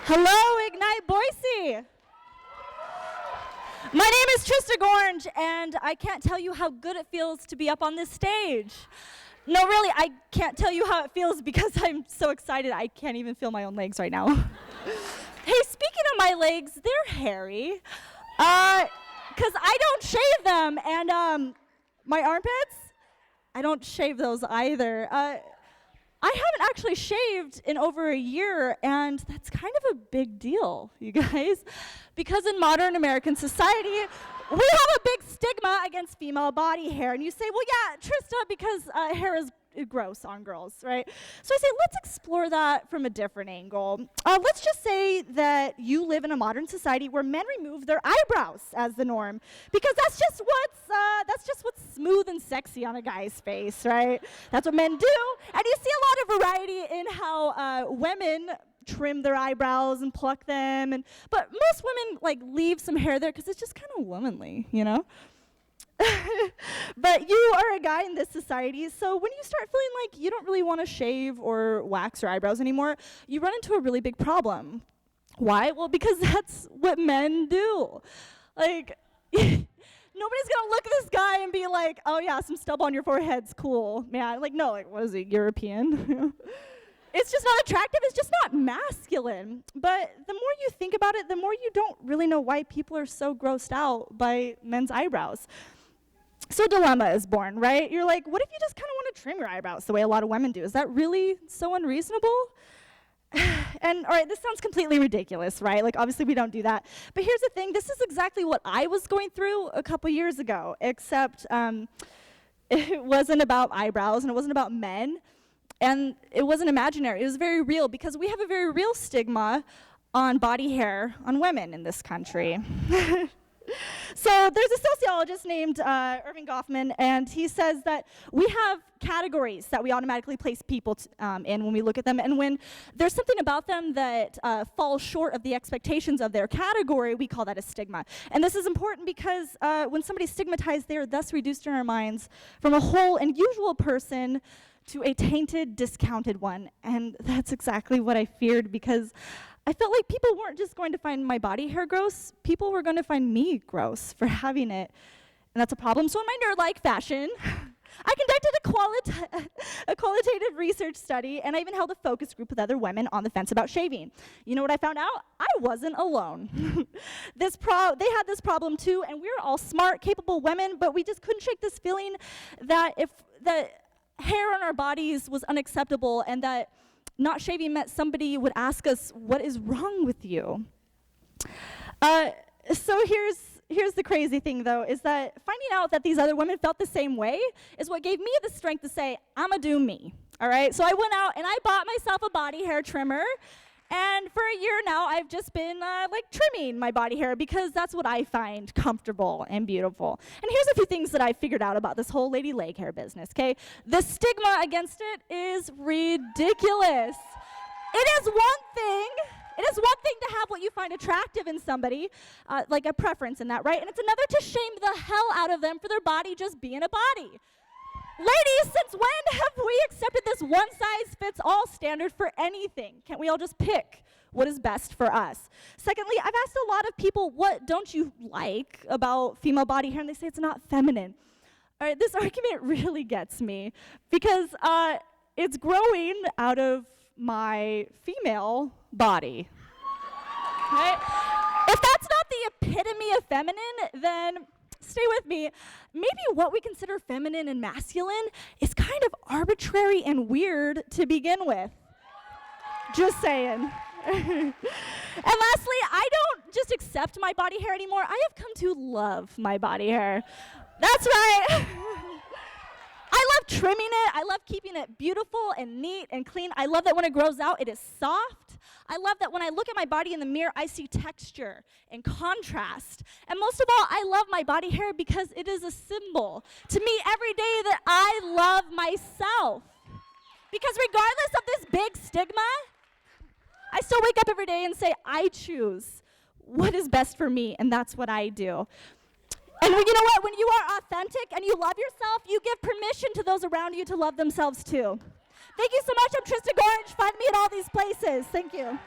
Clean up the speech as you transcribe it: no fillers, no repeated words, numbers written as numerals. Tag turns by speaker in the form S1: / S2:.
S1: Hello, Ignite Boise. My name is Trista Gorge, and I can't tell you how good it feels to be up on this stage. No, really, I can't tell you how it feels because I'm so excited I can't even feel my own legs right now. Hey, speaking of my legs, they're hairy. Because I don't shave them, and my armpits, I don't shave those either. I haven't actually shaved in over a year, and that's kind of a big deal, you guys. Because in modern American society, we have a big stigma against female body hair. And you say, well, yeah, Trista, because hair is gross on girls, right? So I say, let's explore that from a different angle. Let's just say that you live in a modern society where men remove their eyebrows as the norm, because that's just what's smooth and sexy on a guy's face, right? That's what men do. And you see a lot of variety in how women trim their eyebrows and pluck them, but most women leave some hair there because it's just kind of womanly, you know? But you are a guy in this society, so when you start feeling like you don't really want to shave or wax your eyebrows anymore, you run into a really big problem. Why? Well, because that's what men do. Nobody's gonna look at this guy and be like, oh yeah, some stubble on your forehead's cool, man. No, what is he, European? It's just not attractive, it's just not masculine. But the more you think about it, the more you don't really know why people are so grossed out by men's eyebrows. So a dilemma is born, right? You're like, what if you just kind of want to trim your eyebrows the way a lot of women do? Is that really so unreasonable? And all right, this sounds completely ridiculous, right? Obviously we don't do that. But here's the thing, this is exactly what I was going through a couple years ago, except it wasn't about eyebrows and it wasn't about men. And it wasn't imaginary, it was very real, because we have a very real stigma on body hair on women in this country. So there's a sociologist named Erving Goffman, and he says that we have categories that we automatically place people in when we look at them, and when there's something about them that falls short of the expectations of their category, we call that a stigma. And this is important because when somebody's stigmatized, they're thus reduced in our minds from a whole and usual person to a tainted, discounted one. And that's exactly what I feared, because I felt like people weren't just going to find my body hair gross, people were going to find me gross for having it. And that's a problem. So in my nerd-like fashion, I conducted a qualitative research study, and I even held a focus group with other women on the fence about shaving. You know what I found out? I wasn't alone. They had this problem too, and we were all smart, capable women, but we just couldn't shake this feeling that hair on our bodies was unacceptable, and that not shaving meant somebody would ask us, what is wrong with you? So here's the crazy thing, though, is that finding out that these other women felt the same way is what gave me the strength to say, I'ma do me, all right? So I went out and I bought myself a body hair trimmer, and for a year now, I've just been trimming my body hair because that's what I find comfortable and beautiful. And here's a few things that I figured out about this whole lady leg hair business, okay? The stigma against it is ridiculous. It is one thing to have what you find attractive in somebody, like a preference in that, right? And it's another to shame the hell out of them for their body just being a body. Ladies, since when have we accepted this one-size-fits-all standard for anything? Can't we all just pick what is best for us? Secondly, I've asked a lot of people, what don't you like about female body hair? And they say it's not feminine. All right, this argument really gets me because it's growing out of my female body. Right? If that's not the epitome of feminine, then stay with me. Maybe what we consider feminine and masculine is kind of arbitrary and weird to begin with. Just saying. And lastly, I don't just accept my body hair anymore. I have come to love my body hair. That's right. I love trimming it. I love keeping it beautiful and neat and clean. I love that when it grows out, it is soft. I love that when I look at my body in the mirror, I see texture and contrast. And most of all, I love my body hair because it is a symbol to me every day that I love myself. Because regardless of this big stigma, I still wake up every day and say, I choose what is best for me, and that's what I do. And you know what? When you are authentic and you love yourself, you give permission to those around you to love themselves too. Thank you so much. I'm Trista Gorge. Find me at all these places. Thank you.